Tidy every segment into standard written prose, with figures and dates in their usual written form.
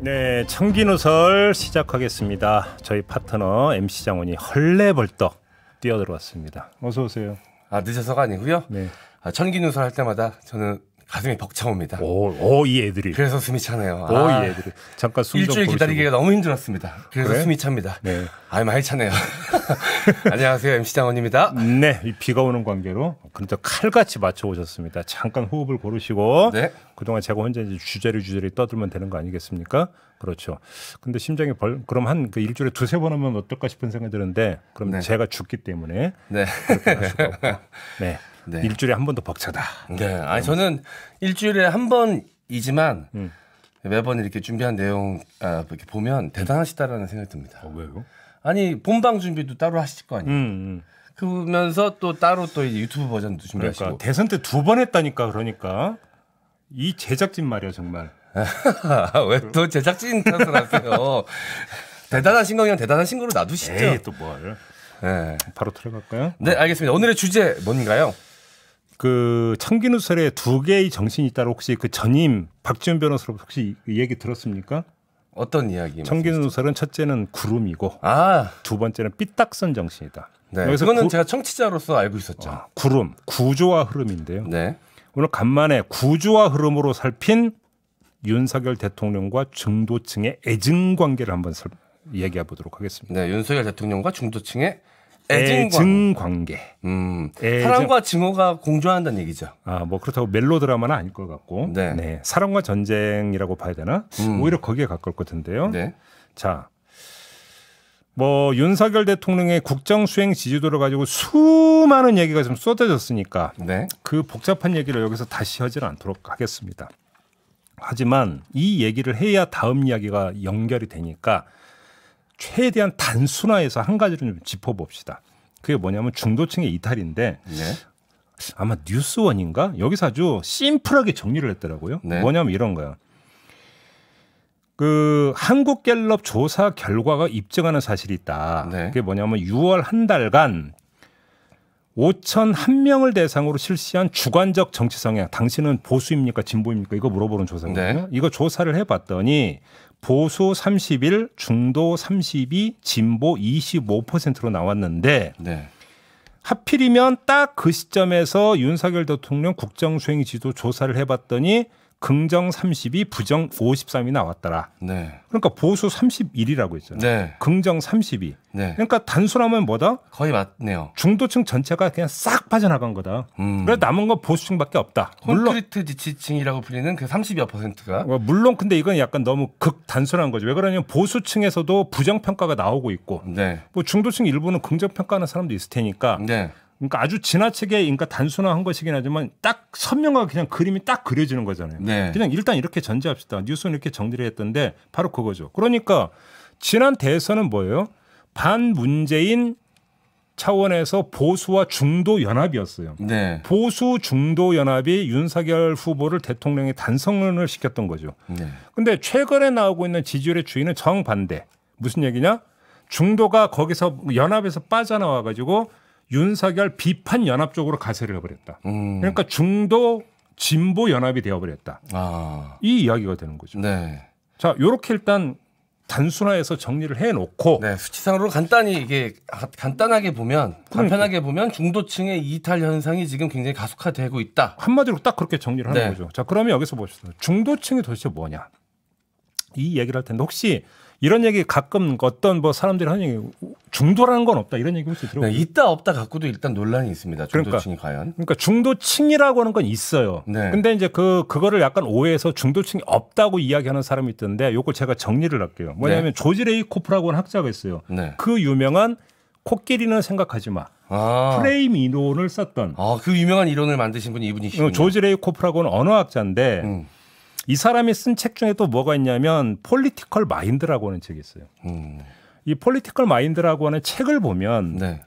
네, 청기누설 시작하겠습니다. 저희 파트너 MC 장원이 헐레벌떡 뛰어들어왔습니다. 어서 오세요. 아, 늦어서가 아니고요. 네. 청기누설 할 때마다 저는 가슴이 벅차옵니다. 이 애들이. 그래서 숨이 차네요. 이 애들이. 잠깐 숨 좀 일주일 기다리기가 너무 힘들었습니다. 그래서 그래? 숨이 찹니다. 네. 많이 차네요. 안녕하세요, MC 장원입니다. 네, 이 비가 오는 관계로 그런데 칼같이 맞춰 오셨습니다. 잠깐 호흡을 고르시고 네. 그동안 제가 혼자 이제 주저리 떠들면 되는 거 아니겠습니까? 그렇죠. 근데 심장이 그럼 한 그 일주일에 두세 번 하면 어떨까 싶은 생각이 드는데 그럼 네. 제가 죽기 때문에 네. 그렇게 할 수가 없고. 네. 네. 일주일에 한 번도 벅차다. 네. 아니, 저는 일주일에 한 번이지만 매번 이렇게 준비한 내용 이렇게 보면 대단하시다라는 생각이 듭니다. 왜요? 아니, 본방 준비도 따로 하실 거 아니에요. 그러면서 또 따로 또 이제 유튜브 버전도 준비하시고. 그러니까 대선 때 2번 했다니까. 그러니까 이 제작진 말이야 정말. 왜 또 제작진 탓을 하세요? 대단하신 거 그냥 대단하신 거로 놔두시죠. 에이, 또 뭘. 네. 바로 들어갈까요? 네, 알겠습니다. 오늘의 주제 뭔가요? 그 청기누설에 두 개의 정신이 있다로 혹시 그 전임 박지원 변호사로 혹시 얘기 들었습니까? 어떤 이야기? 청기누설은 첫째는 구름이고 두 번째는 삐딱선 정신이다. 네, 그거는 제가 청취자로서 알고 있었죠. 구름, 구조와 흐름인데요. 네. 오늘 간만에 구조와 흐름으로 살핀 윤석열 대통령과 중도층의 애증관계를 한번 얘기해 보도록 하겠습니다. 네, 윤석열 대통령과 중도층의 애증관계. 사랑과 증오가 공존한다는 얘기죠. 뭐 그렇다고 멜로드라마는 아닐 것 같고, 네. 사랑과 전쟁이라고 봐야 되나? 오히려 거기에 가까울 것 같은데요. 네. 자, 뭐 윤석열 대통령의 국정 수행 지지도를 가지고 수많은 얘기가 좀 쏟아졌으니까 네. 그 복잡한 얘기를 여기서 다시 하지는 않도록 하겠습니다. 하지만 이 얘기를 해야 다음 이야기가 연결이 되니까 최대한 단순화해서 한 가지를 좀 짚어봅시다. 그게 뭐냐면 중도층의 이탈인데 네. 아마 뉴스원인가? 여기서 아주 심플하게 정리를 했더라고요. 네. 뭐냐면 이런 거야. 그 한국갤럽 조사 결과가 입증하는 사실이 있다. 네. 그게 뭐냐면 6월 한 달간 5,001명을 대상으로 실시한 주관적 정치 성향. 당신은 보수입니까? 진보입니까? 이거 물어보는 조사거든요. 네. 이거 조사를 해봤더니 보수 31, 중도 32, 진보 25%로 나왔는데 네. 하필이면 딱 그 시점에서 윤석열 대통령 국정수행 지도 조사를 해봤더니 긍정 32, 부정 53이 나왔더라. 네. 그러니까 보수 31이라고 했잖아요. 네. 긍정 32. 네. 그러니까 단순하면 뭐다? 거의 맞네요. 중도층 전체가 그냥 싹 빠져나간 거다. 그래서 남은 건 보수층밖에 없다. 콘크리트 지지층이라고 불리는 그 30여%가. 물론 근데 이건 약간 너무 극단순한 거죠. 왜 그러냐면 보수층에서도 부정평가가 나오고 있고 네. 뭐 중도층 일부는 긍정평가하는 사람도 있을 테니까 네. 그러니까 아주 지나치게 그러니까 단순화한 것이긴 하지만 딱 선명하게 그냥 그림이 딱 그려지는 거잖아요. 네. 그냥 일단 이렇게 전제합시다. 뉴스는 이렇게 정리를 했던데 바로 그거죠. 그러니까 지난 대선은 뭐예요? 반문재인 차원에서 보수와 중도 연합이었어요. 네. 보수 중도 연합이 윤석열 후보를 대통령에 단성을 시켰던 거죠. 네. 근데 최근에 나오고 있는 지지율의 추이는 정반대. 무슨 얘기냐? 중도가 거기서 연합에서 빠져나와 가지고 윤석열 비판 연합 쪽으로 가세를 해버렸다. 그러니까 중도 진보 연합이 되어버렸다. 이 이야기가 되는 거죠. 네. 자, 요렇게 일단 단순화해서 정리를 해놓고, 네, 수치상으로 간단하게 보면 간편하게 보면 중도층의 이탈 현상이 지금 굉장히 가속화되고 있다. 한마디로 딱 그렇게 정리를 하는 네. 거죠. 자, 그러면 여기서 봅시다. 중도층이 도대체 뭐냐? 이 얘기를 할 텐데 혹시 이런 얘기 가끔 어떤 뭐 사람들이 하는 얘기 중도라는 건 없다 이런 얘기 혹시 들어보세요? 네, 있다 없다 갖고도 일단 논란이 있습니다. 중도층이 과연? 그러니까 중도층이라고 하는 건 있어요. 네. 근데 이제 그거를 약간 오해해서 중도층이 없다고 이야기하는 사람이 있던데 요걸 제가 정리를 할게요. 뭐냐면 네. 조지 레이코프라고 하는 학자가 있어요. 네. 그 유명한 코끼리는 생각하지 마. 프레임 이론을 썼던. 그 유명한 이론을 만드신 분이 이분이시군요. 조지 레이코프라고 하는 언어학자인데 이 사람이 쓴 책 중에 또 뭐가 있냐면 폴리티컬 마인드라고 하는 책이 있어요. 이 폴리티컬 마인드라고 하는 책을 보면 네.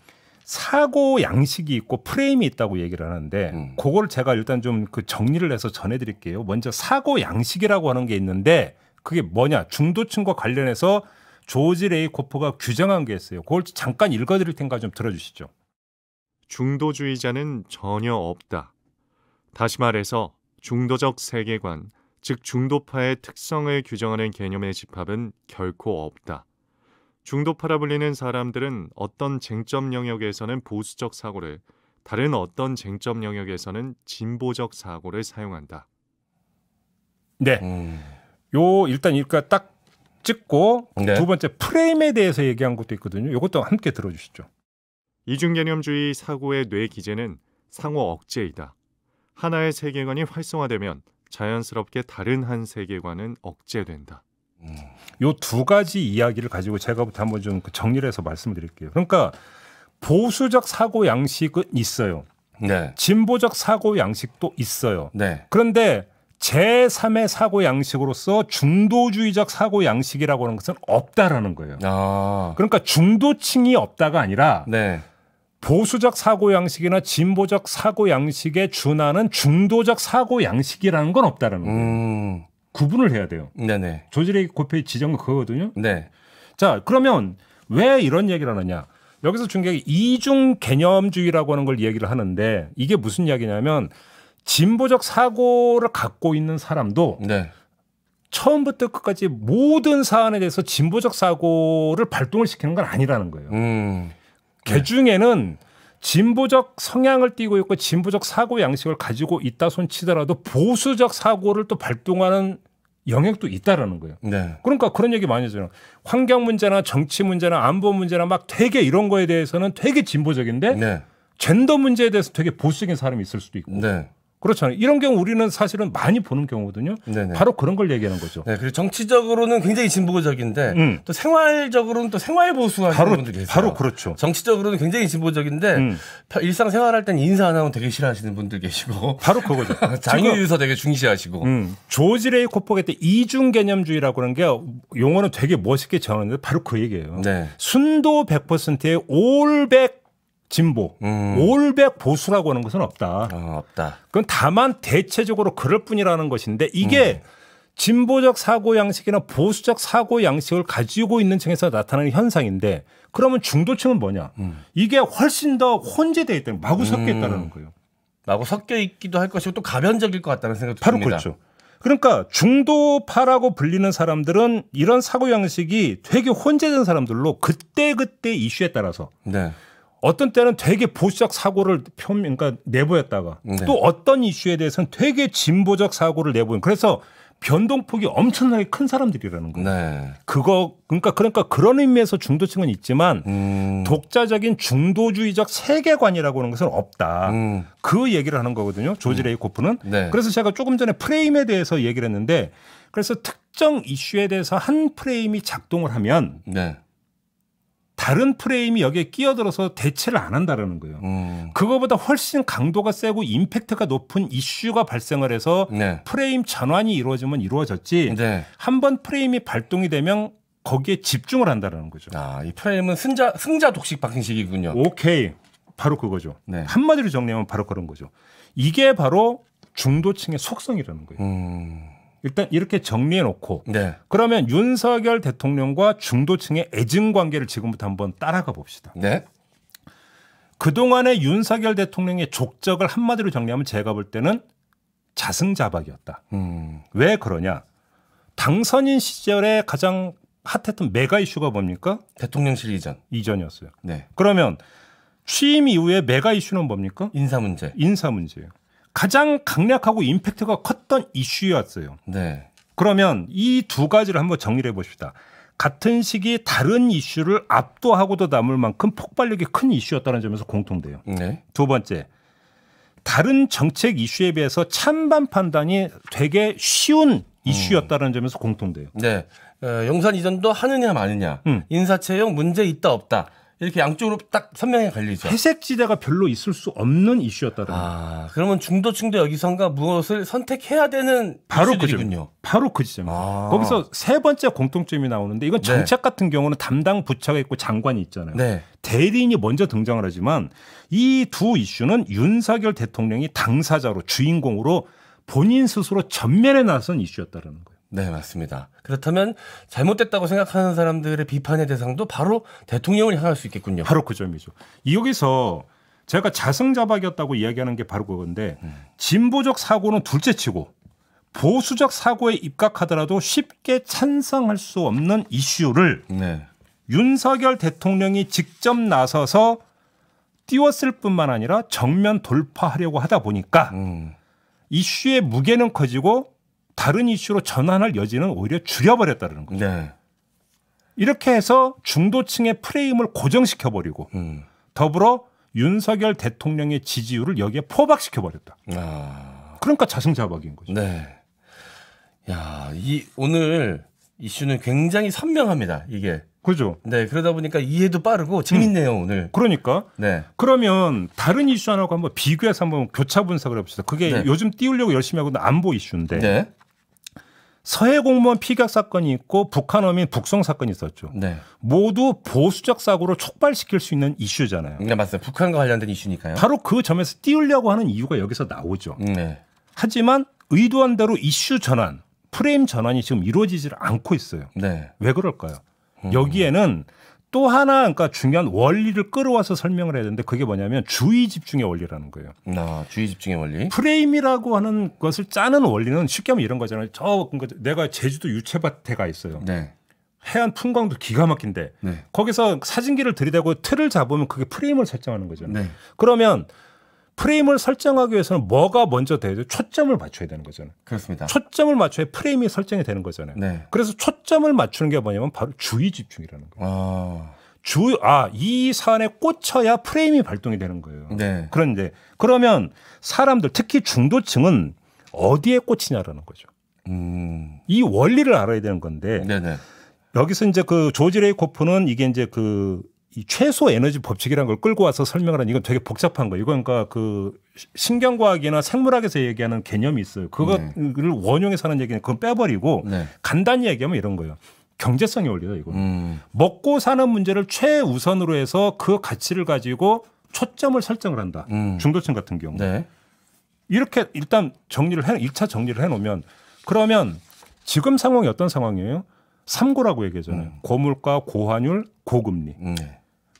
사고 양식이 있고 프레임이 있다고 얘기를 하는데 그걸 제가 일단 좀 그 정리를 해서 전해드릴게요. 먼저 사고 양식이라고 하는 게 있는데 그게 뭐냐? 중도층과 관련해서 조지 레이코프가 규정한 게 있어요. 그걸 잠깐 읽어드릴 테니까 좀 들어주시죠. 중도주의자는 전혀 없다. 다시 말해서 중도적 세계관, 즉 중도파의 특성을 규정하는 개념의 집합은 결코 없다. 중도파라 불리는 사람들은 어떤 쟁점 영역에서는 보수적 사고를, 다른 어떤 쟁점 영역에서는 진보적 사고를 사용한다. 네. 요 일단 이거 딱 찍고 네. 두 번째 프레임에 대해서 얘기한 것도 있거든요. 이것도 함께 들어주시죠. 이중개념주의 사고의 뇌 기제는 상호 억제이다. 하나의 세계관이 활성화되면 자연스럽게 다른 한 세계관은 억제된다. 요 두 가지 이야기를 가지고 제가부터 한번 좀 정리를 해서 말씀드릴게요. 그러니까 보수적 사고 양식은 있어요. 네. 진보적 사고 양식도 있어요. 네. 그런데 제3의 사고 양식으로서 중도주의적 사고 양식이라고 하는 것은 없다라는 거예요. 아. 그러니까 중도층이 없다가 아니라 네. 보수적 사고 양식이나 진보적 사고 양식에 준하는 중도적 사고 양식이라는 건 없다라는 거예요. 구분을 해야 돼요. 네네. 조지레이 코페이 지정은 그거거든요. 네. 자, 그러면 왜 이런 얘기를 하느냐? 여기서 중요한 게 이중 개념주의라고 하는 걸 얘기를 하는데 이게 무슨 이야기냐면 진보적 사고를 갖고 있는 사람도 네. 처음부터 끝까지 모든 사안에 대해서 진보적 사고를 발동을 시키는 건 아니라는 거예요. 개 중에는 진보적 성향을 띠고 있고 진보적 사고 양식을 가지고 있다 손치더라도 보수적 사고를 또 발동하는 영역도 있다라는 거예요. 네. 그러니까 그런 얘기 많이 하잖아요. 환경 문제나 정치 문제나 안보 문제나 막 되게 이런 거에 대해서는 되게 진보적인데 네. 젠더 문제에 대해서 되게 보수적인 사람이 있을 수도 있고. 네. 그렇잖아요. 이런 경우 우리는 사실은 많이 보는 경우거든요. 네네. 바로 그런 걸 얘기하는 거죠. 네, 그리고 정치적으로는 굉장히 진보적인데 또 생활적으로는 또 생활 보수하시는 분들 계세요. 바로 그렇죠. 정치적으로는 굉장히 진보적인데 일상 생활할 땐 인사 안 하면 되게 싫어하시는 분들 계시고 바로 그거죠. 장유유서 되게 중시하시고. 조지 레이 코퍼가 때 이중 개념주의라고 하는 게 용어는 되게 멋있게 정하는데 바로 그 얘기예요. 네. 순도 100%의 올백 진보, 올백 보수라고 하는 것은 없다. 없다. 그건 다만 대체적으로 그럴 뿐이라는 것인데 이게 진보적 사고 양식이나 보수적 사고 양식을 가지고 있는 층에서 나타나는 현상인데 그러면 중도층은 뭐냐? 이게 훨씬 더 혼재되어 있다는 마구 섞여 있다는 거예요. 마구 섞여 있기도 할 것이고 또 가변적일 것 같다는 생각도 바로 듭니다. 그렇죠. 그러니까 중도파라고 불리는 사람들은 이런 사고 양식이 되게 혼재된 사람들로 그때 이슈에 따라서 네. 어떤 때는 되게 보수적 사고를 그러니까 내보였다가 네. 또 어떤 이슈에 대해서는 되게 진보적 사고를 내보인 그래서 변동폭이 엄청나게 큰 사람들이라는 거예요. 네. 그러니까 그런 의미에서 중도층은 있지만 독자적인 중도주의적 세계관이라고 하는 것은 없다. 그 얘기를 하는 거거든요. 조지 레이 코프는. 네. 그래서 제가 조금 전에 프레임에 대해서 얘기를 했는데 그래서 특정 이슈에 대해서 한 프레임이 작동을 하면 네. 다른 프레임이 여기에 끼어들어서 대체를 안 한다라는 거예요. 그거보다 훨씬 강도가 세고 임팩트가 높은 이슈가 발생을 해서 네. 프레임 전환이 이루어지면 이루어졌지 네. 한 번 프레임이 발동이 되면 거기에 집중을 한다라는 거죠. 아, 이 프레임은 승자 독식 방식이군요. 오케이. 바로 그거죠. 네. 한마디로 정리하면 바로 그런 거죠. 이게 바로 중도층의 속성이라는 거예요. 일단 이렇게 정리해 놓고 네. 그러면 윤석열 대통령과 중도층의 애증 관계를 지금부터 한번 따라가 봅시다. 네. 그동안의 윤석열 대통령의 족적을 한마디로 정리하면 제가 볼 때는 자승자박이었다. 왜 그러냐? 당선인 시절에 가장 핫했던 메가 이슈가 뭡니까? 대통령실 이전이었어요. 네. 그러면 취임 이후에 메가 이슈는 뭡니까? 인사 문제. 인사 문제예요. 가장 강력하고 임팩트가 컸던 이슈였어요. 네. 그러면 이 두 가지를 한번 정리를 해봅시다. 같은 시기 다른 이슈를 압도하고도 남을 만큼 폭발력이 큰 이슈였다는 점에서 공통돼요. 네. 두 번째, 다른 정책 이슈에 비해서 찬반 판단이 되게 쉬운 이슈였다는 점에서 공통돼요. 네. 용산 이전도 하느냐 마느냐, 인사 채용 문제 있다 없다. 이렇게 양쪽으로 딱 선명하게 갈리죠. 회색지대가 별로 있을 수 없는 이슈였다는 거예요. 아, 그러면 중도층도 여기선가 무엇을 선택해야 되는 바로 이슈들이군요. 바로 그 지점입니다. 거기서 세 번째 공통점이 나오는데 이건 정책 같은 경우는 담당 부처가 있고 장관이 있잖아요. 네. 대리인이 먼저 등장을 하지만 이 두 이슈는 윤석열 대통령이 당사자로 주인공으로 본인 스스로 전면에 나선 이슈였다는 거예요. 네, 맞습니다. 그렇다면 잘못됐다고 생각하는 사람들의 비판의 대상도 바로 대통령을 향할 수 있겠군요. 바로 그 점이죠. 여기서 제가 자승자박이었다고 이야기하는 게 바로 그건데 진보적 사고는 둘째치고 보수적 사고에 입각하더라도 쉽게 찬성할 수 없는 이슈를 네. 윤석열 대통령이 직접 나서서 띄웠을 뿐만 아니라 정면 돌파하려고 하다 보니까 이슈의 무게는 커지고 다른 이슈로 전환할 여지는 오히려 줄여버렸다는 거죠. 네. 이렇게 해서 중도층의 프레임을 고정시켜버리고 더불어 윤석열 대통령의 지지율을 여기에 포박시켜버렸다. 그러니까 자승자박인 거죠. 네. 야, 오늘 이슈는 굉장히 선명합니다. 이게. 그죠. 네, 그러다 보니까 이해도 빠르고 재밌네요, 오늘. 그러니까. 네. 그러면 다른 이슈 하나하고 한번 비교해서 한번 교차 분석을 해봅시다. 그게 네. 요즘 띄우려고 열심히 하고 있는 안보 이슈인데 네. 서해 공무원 피격 사건이 있고 북한 어민 북송 사건이 있었죠. 네. 모두 보수적 사고를 촉발시킬 수 있는 이슈잖아요. 네, 맞습니다. 북한과 관련된 이슈니까요. 바로 그 점에서 띄우려고 하는 이유가 여기서 나오죠. 네. 하지만 의도한 대로 이슈 전환, 프레임 전환이 지금 이루어지질 않고 있어요. 네. 왜 그럴까요? 여기에는 또 하나 그러니까 중요한 원리를 끌어와서 설명을 해야 되는데 그게 뭐냐면 주의 집중의 원리라는 거예요. 주의 집중의 원리. 프레임이라고 하는 것을 짜는 원리는 쉽게 하면 이런 거잖아요. 그러니까 내가 제주도 유채밭에 가 있어요. 네. 해안 풍광도 기가 막힌데 네. 거기서 사진기를 들이대고 틀을 잡으면 그게 프레임을 설정하는 거잖아요. 네. 그러면 프레임을 설정하기 위해서는 뭐가 먼저 돼야 돼요? 초점을 맞춰야 되는 거잖아요. 그렇습니다. 초점을 맞춰야 프레임이 설정이 되는 거잖아요. 네. 그래서 초점을 맞추는 게 뭐냐면 바로 주의 집중이라는 거예요. 이 사안에 꽂혀야 프레임이 발동이 되는 거예요. 네. 그런데 그러면 사람들 특히 중도층은 어디에 꽂히냐라는 거죠. 이 원리를 알아야 되는 건데 네네. 여기서 이제 그 조지 레이코프는 이게 이제 이 최소 에너지 법칙이라는 걸 끌고 와서 설명을 하는 이건 되게 복잡한 거예요. 이건 그러니까 그 신경과학이나 생물학에서 얘기하는 개념이 있어요. 그거를 원용해서 하는 얘기는 그건 빼버리고 네. 간단히 얘기하면 이런 거예요. 경제성의 원리다 이거는. 먹고 사는 문제를 최우선으로 해서 그 가치를 가지고 초점을 설정을 한다. 중도층 같은 경우. 네. 이렇게 일단 1차 정리를 해놓으면 그러면 지금 상황이 어떤 상황이에요? 3고라고 얘기하잖아요. 고물가, 고환율, 고금리.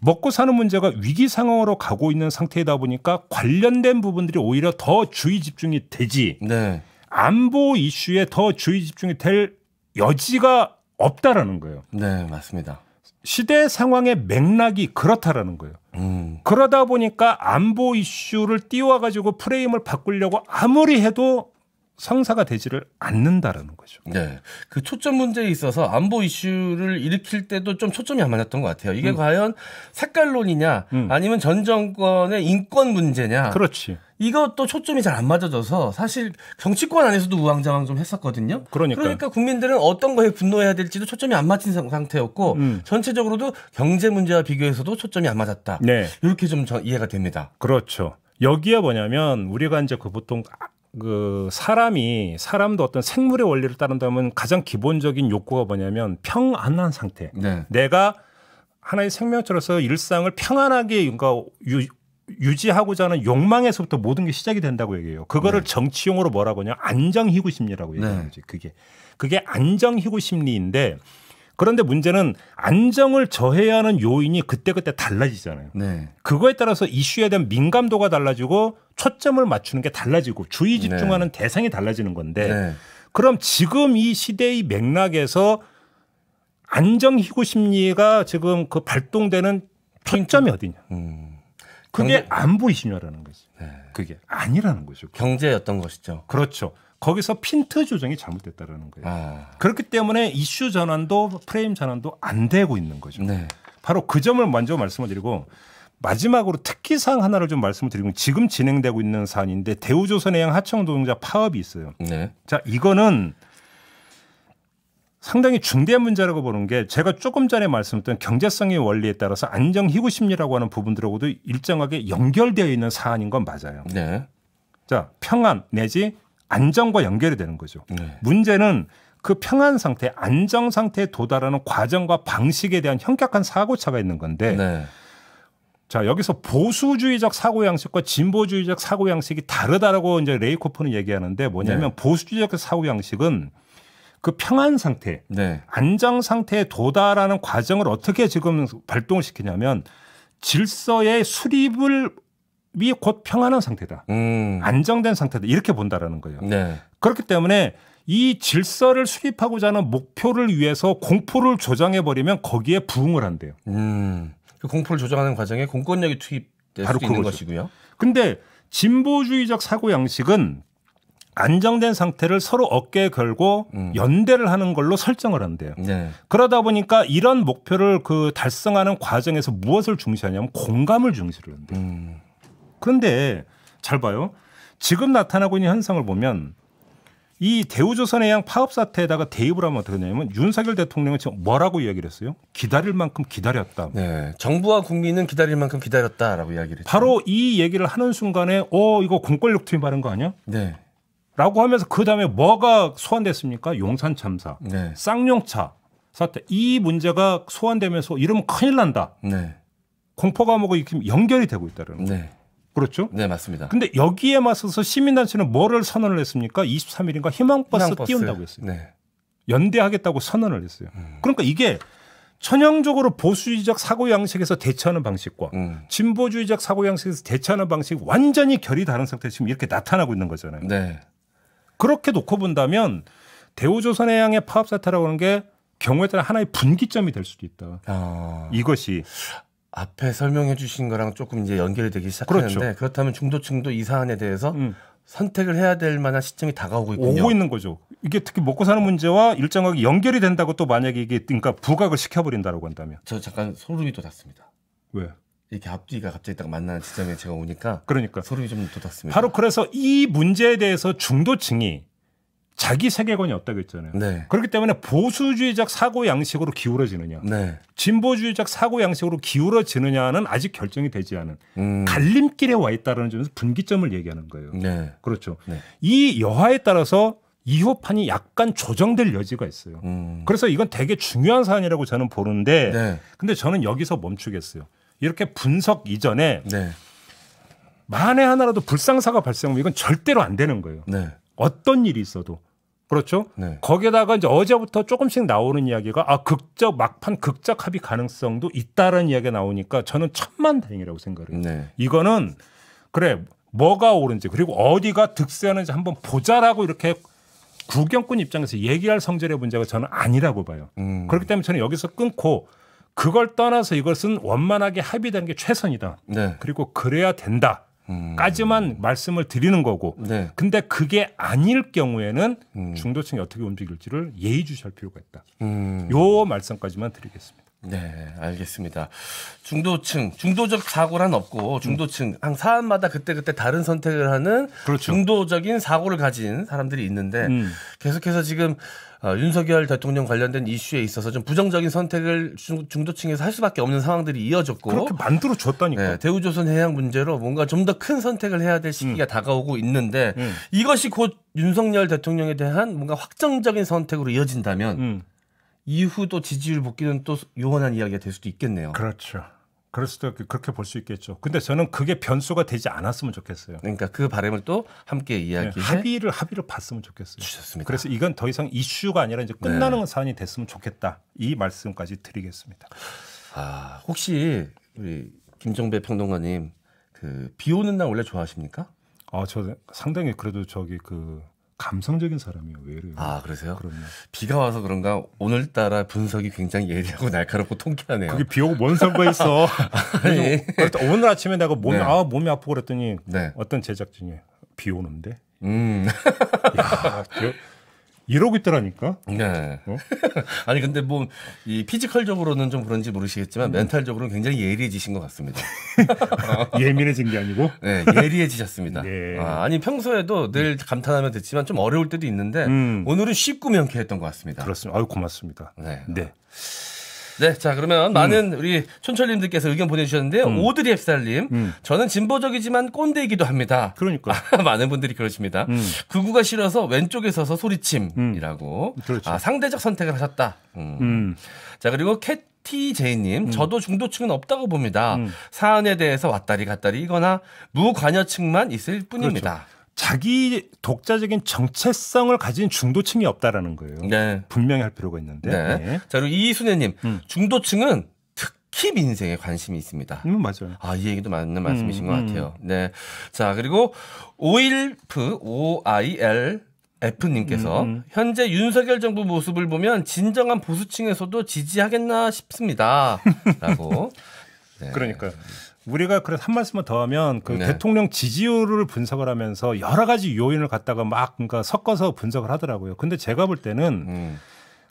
먹고 사는 문제가 위기 상황으로 가고 있는 상태이다 보니까 관련된 부분들이 오히려 더 주의 집중이 되지 네. 안보 이슈에 더 주의 집중이 될 여지가 없다라는 거예요. 네, 맞습니다. 시대 상황의 맥락이 그렇다라는 거예요. 그러다 보니까 안보 이슈를 띄워가지고 프레임을 바꾸려고 아무리 해도 성사가 되지를 않는다라는 거죠. 네. 그 초점 문제에 있어서 안보 이슈를 일으킬 때도 좀 초점이 안 맞았던 것 같아요. 이게 과연 색깔론이냐 아니면 전 정권의 인권 문제냐. 그렇지. 이것도 초점이 잘 안 맞아져서 사실 정치권 안에서도 우왕좌왕 좀 했었거든요. 그러니까 국민들은 어떤 거에 분노해야 될지도 초점이 안 맞힌 상태였고 전체적으로도 경제 문제와 비교해서도 초점이 안 맞았다. 네. 이렇게 좀 이해가 됩니다. 그렇죠. 여기에 뭐냐면 우리가 이제 그 보통 사람도 어떤 생물의 원리를 따른다면 가장 기본적인 욕구가 뭐냐면 평안한 상태. 네. 내가 하나의 생명체로서 일상을 평안하게 유지하고자 하는 욕망에서부터 모든 게 시작이 된다고 얘기해요. 그거를 정치용어로 뭐라고 하냐? 안정희구 심리라고 얘기하는 거지. 그게 안정희구 심리인데 그런데 문제는 안정을 저해야 하는 요인이 그때그때 달라지잖아요. 네. 그거에 따라서 이슈에 대한 민감도가 달라지고 초점을 맞추는 게 달라지고 주의 집중하는 대상이 달라지는 건데 그럼 지금 이 시대의 맥락에서 안정희구 심리가 지금 그 발동되는 초점이 어디냐. 그게 안보 이슈냐라는 거지. 그게 아니라는 거죠. 경제였던 것이죠. 그렇죠. 거기서 핀트 조정이 잘못됐다라는 거예요. 그렇기 때문에 이슈 전환도 프레임 전환도 안 되고 있는 거죠. 네. 바로 그 점을 먼저 말씀을 드리고 마지막으로 특기사항 하나를 좀 말씀을 드리면 지금 진행되고 있는 사안인데 대우조선해양 하청 노동자 파업이 있어요. 네. 자, 이거는 상당히 중대한 문제라고 보는 게 제가 조금 전에 말씀드렸던 경제성의 원리에 따라서 안정희구 심리라고 하는 부분들하고도 일정하게 연결되어 있는 사안인 건 맞아요. 네. 자, 평안 내지 안정과 연결이 되는 거죠. 문제는 그 평안 상태, 안정 상태에 도달하는 과정과 방식에 대한 현격한 사고차가 있는 건데 자, 여기서 보수주의적 사고 양식과 진보주의적 사고 양식이 다르다라고 이제 레이코프는 얘기하는데 뭐냐면 보수주의적 사고 양식은 그 평안 상태, 안정 상태에 도달하는 과정을 어떻게 지금 발동을 시키냐면 질서의 수립을 곧 평안한 상태다. 안정된 상태다. 이렇게 본다라는 거예요. 네. 그렇기 때문에 이 질서를 수립하고자 하는 목표를 위해서 공포를 조장해버리면 거기에 부응을 한대요. 그 공포를 조장하는 과정에 공권력이 투입될 수도 있는 것이고요. 근데 진보주의적 사고 양식은 안정된 상태를 서로 어깨에 걸고 연대를 하는 걸로 설정을 한대요. 네. 그러다 보니까 이런 목표를 달성하는 과정에서 무엇을 중시하냐면 공감을 중시를 한대요. 그런데 잘 봐요. 지금 나타나고 있는 현상을 보면 이 대우조선해양 파업 사태에다가 대입을 하면 어떻게 되냐면 윤석열 대통령은 지금 뭐라고 이야기를 했어요? 기다릴 만큼 기다렸다. 네, 정부와 국민은 기다릴 만큼 기다렸다라고 이야기를 했죠. 바로 이 얘기를 하는 순간에 이거 공권력 투입하는 거 아니야? 네. 라고 하면서 그다음에 뭐가 소환됐습니까? 용산 참사, 네. 쌍용차 사태. 이 문제가 소환되면서 이러면 큰일 난다. 네. 공포 감옥이 이렇게 연결이 되고 있다는 거예요. 네. 그렇죠? 네, 맞습니다. 근데 여기에 맞서서 시민단체는 뭐를 선언을 했습니까? 23일인가 희망버스 띄운다고 했어요. 네. 연대하겠다고 선언을 했어요. 그러니까 이게 전형적으로 보수주의적 사고 양식에서 대처하는 방식과 진보주의적 사고 양식에서 대처하는 방식이 완전히 결이 다른 상태에서 지금 이렇게 나타나고 있는 거잖아요. 네. 그렇게 놓고 본다면 대우조선해양의 파업 사태라고 하는 게 경우에 따라 하나의 분기점이 될 수도 있다. 이것이 앞에 설명해 주신 거랑 조금 이제 연결이 되기 시작하는데 그렇죠. 그렇다면 중도층도 이 사안에 대해서 선택을 해야 될 만한 시점이 다가오고 있군요. 오고 있는 거죠. 이게 특히 먹고 사는 문제와 일정하게 연결이 된다고 또 만약에 이게 그러니까 부각을 시켜버린다라고 한다면. 저 잠깐 소름이 돋았습니다. 왜? 이렇게 앞뒤가 갑자기 딱 만나는 지점에 제가 오니까 그러니까 소름이 좀 돋았습니다. 바로 그래서 이 문제에 대해서 중도층이 자기 세계관이 없다고 했잖아요. 네. 그렇기 때문에 보수주의적 사고 양식으로 기울어지느냐, 네. 진보주의적 사고 양식으로 기울어지느냐는 아직 결정이 되지 않은 갈림길에 와 있다는 점에서 분기점을 얘기하는 거예요. 네. 그렇죠. 네. 이 여하에 따라서 이후판이 약간 조정될 여지가 있어요. 그래서 이건 되게 중요한 사안이라고 저는 보는데, 네. 근데 저는 여기서 멈추겠어요. 이렇게 분석 이전에 네. 만에 하나라도 불상사가 발생하면 이건 절대로 안 되는 거예요. 네. 어떤 일이 있어도. 그렇죠. 네. 거기에다가 이제 어제부터 조금씩 나오는 이야기가 막판 극적 합의 가능성도 있다라는 이야기가 나오니까 저는 천만다행이라고 생각해요. 네. 이거는 그래 뭐가 옳은지 그리고 어디가 득세하는지 한번 보자라고 이렇게 구경꾼 입장에서 얘기할 성질의 문제가 저는 아니라고 봐요. 그렇기 때문에 저는 여기서 끊고 그걸 떠나서 이것은 원만하게 합의되는 게 최선이다. 네. 그리고 그래야 된다. 까지만 말씀을 드리는 거고. 네. 근데 그게 아닐 경우에는 중도층이 어떻게 움직일지를 예의주시할 필요가 있다. 요 말씀까지만 드리겠습니다. 네, 알겠습니다. 중도적 사고란 없고 중도층 한 사안마다 그때그때 다른 선택을 하는 그렇죠. 중도적인 사고를 가진 사람들이 있는데 계속해서 지금 윤석열 대통령 관련된 이슈에 있어서 좀 부정적인 선택을 중도층에서 할 수밖에 없는 상황들이 이어졌고 그렇게 만들어 줬다니까. 네, 대우조선해양 문제로 뭔가 좀 더 큰 선택을 해야 될 시기가 다가오고 있는데 이것이 곧 윤석열 대통령에 대한 뭔가 확정적인 선택으로 이어진다면 이후도 지지율 복귀는 또 요원한 이야기가 될 수도 있겠네요. 그렇죠. 그럴 수도 그렇게 볼 수 있겠죠. 근데 저는 그게 변수가 되지 않았으면 좋겠어요. 그러니까 그 바람을 또 함께 이야기해 합의를 봤으면 좋겠어요. 주셨습니다. 그래서 이건 더 이상 이슈가 아니라 이제 끝나는 사안이 됐으면 좋겠다. 이 말씀까지 드리겠습니다. 혹시 우리 김정배 평론가님 그 비 오는 날 원래 좋아하십니까? 저 상당히 그래도 감성적인 사람이에요. 왜 이래요? 그러세요? 그럼요. 비가 와서 그런가 오늘따라 분석이 굉장히 예리하고 날카롭고 통쾌하네요. 그게 비 오고 뭔 상관 있어? 아니. 오늘 아침에 내가 몸이 아프고 그랬더니 네. 어떤 제작진이 비 오는데? 야, 이러고 있더라니까. 네. 아니 근데 뭐 이 피지컬적으로는 좀 그런지 모르시겠지만 멘탈적으로는 굉장히 예리해지신 것 같습니다. 예민해진 게 아니고. 네, 예리해지셨습니다. 네. 아니 평소에도 늘 감탄하면 됐지만 좀 어려울 때도 있는데 오늘은 쉽고 명쾌했던 것 같습니다. 그렇습니다. 아유 고맙습니다. 네. 네. 네, 자 그러면 많은 우리 촌철님들께서 의견 보내주셨는데요. 오드리 헵살님, 저는 진보적이지만 꼰대이기도 합니다. 그러니까 많은 분들이 그러십니다. 극우가 싫어서 왼쪽에 서서 소리침이라고. 그렇죠. 상대적 선택을 하셨다. 자 그리고 캐티제이님, 저도 중도층은 없다고 봅니다. 사안에 대해서 왔다리 갔다리이거나 무관여층만 있을 뿐입니다. 그렇죠. 자기 독자적인 정체성을 가진 중도층이 없다라는 거예요. 네. 분명히 할 필요가 있는데. 네. 자 그리고 이순애님, 중도층은 특히 힙 인생에 관심이 있습니다. 맞아요. 이 얘기도 맞는 말씀이신 것 같아요. 네. 자, 그리고 OILF님께서 현재 윤석열 정부 모습을 보면 진정한 보수층에서도 지지하겠나 싶습니다. 라고. 네. 그러니까요. 우리가 그래서 한 말씀만 더 하면 그 네. 대통령 지지율을 분석을 하면서 여러 가지 요인을 갖다가 막 그러니까 섞어서 분석을 하더라고요. 근데 제가 볼 때는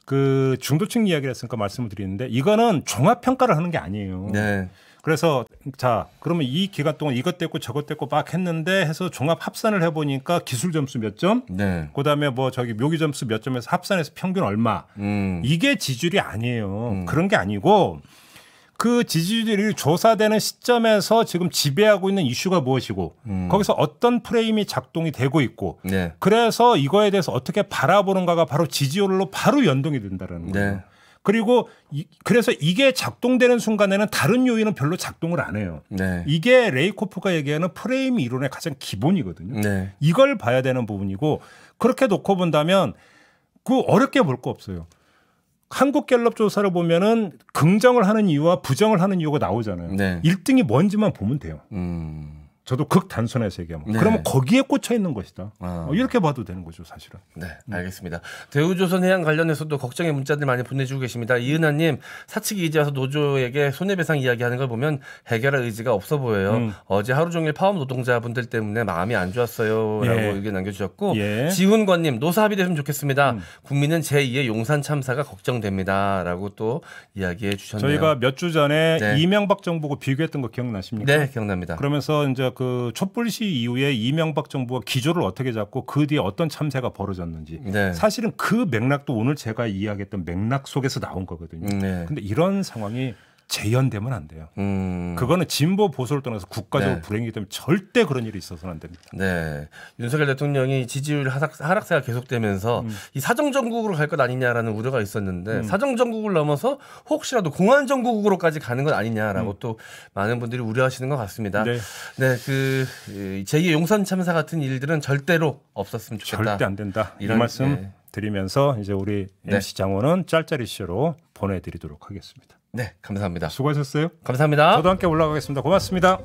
그 중도층 이야기를 했으니까 말씀을 드리는데 이거는 종합 평가를 하는 게 아니에요. 네. 그래서 자 그러면 이 기간 동안 이것 됐고 저것 됐고 막 했는데 해서 종합 합산을 해보니까 기술 점수 몇 점, 네. 그다음에 뭐 저기 묘기 점수 몇 점에서 합산해서 평균 얼마, 이게 지지율이 아니에요. 그런 게 아니고 그 지지율이 조사되는 시점에서 지금 지배하고 있는 이슈가 무엇이고 거기서 어떤 프레임이 작동이 되고 있고 네. 그래서 이거에 대해서 어떻게 바라보는가가 바로 지지율로 바로 연동이 된다는 거예요. 네. 그리고 그래서 이게 작동되는 순간에는 다른 요인은 별로 작동을 안 해요. 네. 이게 레이코프가 얘기하는 프레임 이론의 가장 기본이거든요. 네. 이걸 봐야 되는 부분이고 그렇게 놓고 본다면 그 어렵게 볼 거 없어요. 한국갤럽 조사를 보면은 긍정을 하는 이유와 부정을 하는 이유가 나오잖아요. 네. 1등이 뭔지만 보면 돼요. 저도 극단순해서 얘기하면. 네. 그러면 거기에 꽂혀 있는 것이다. 이렇게 봐도 되는 거죠, 사실은. 네, 알겠습니다. 대우조선해양 관련해서도 걱정의 문자들 많이 보내주고 계십니다. 이은하님, 사측이 이제 와서 노조에게 손해배상 이야기하는 걸 보면 해결할 의지가 없어 보여요. 어제 하루 종일 파업 노동자분들 때문에 마음이 안 좋았어요. 라고 의견 남겨주셨고, 지훈권님, 노사 합의됐으면 좋겠습니다. 국민은 제2의 용산 참사가 걱정됩니다. 라고 또 이야기해 주셨네요. 저희가 몇 주 전에 이명박 정부하고 비교했던 거 기억나십니까? 네, 기억납니다. 그러면서 이제 그 촛불 시위 이후에 이명박 정부가 기조를 어떻게 잡고 그 뒤에 어떤 참사가 벌어졌는지 사실은 그 맥락도 오늘 제가 이야기했던 맥락 속에서 나온 거거든요. 근데 이런 상황이 재현되면 안 돼요. 그거는 진보 보수를 떠나서 국가적으로 불행이기 때문에 절대 그런 일이 있어서는 안 됩니다. 네, 윤석열 대통령이 지지율 하락세가 계속되면서 이 사정정국으로 갈 것 아니냐라는 우려가 있었는데 사정정국을 넘어서 혹시라도 공안정국으로까지 가는 것 아니냐라고 또 많은 분들이 우려하시는 것 같습니다. 네, 그 제2의 용산 참사 같은 일들은 절대로 없었으면 좋겠다. 절대 안 된다. 이 말씀 드리면서 이제 우리 MC 장원은 짤짤이 쇼로 보내드리도록 하겠습니다. 네, 감사합니다. 수고하셨어요. 감사합니다. 저도 함께 올라가겠습니다. 고맙습니다.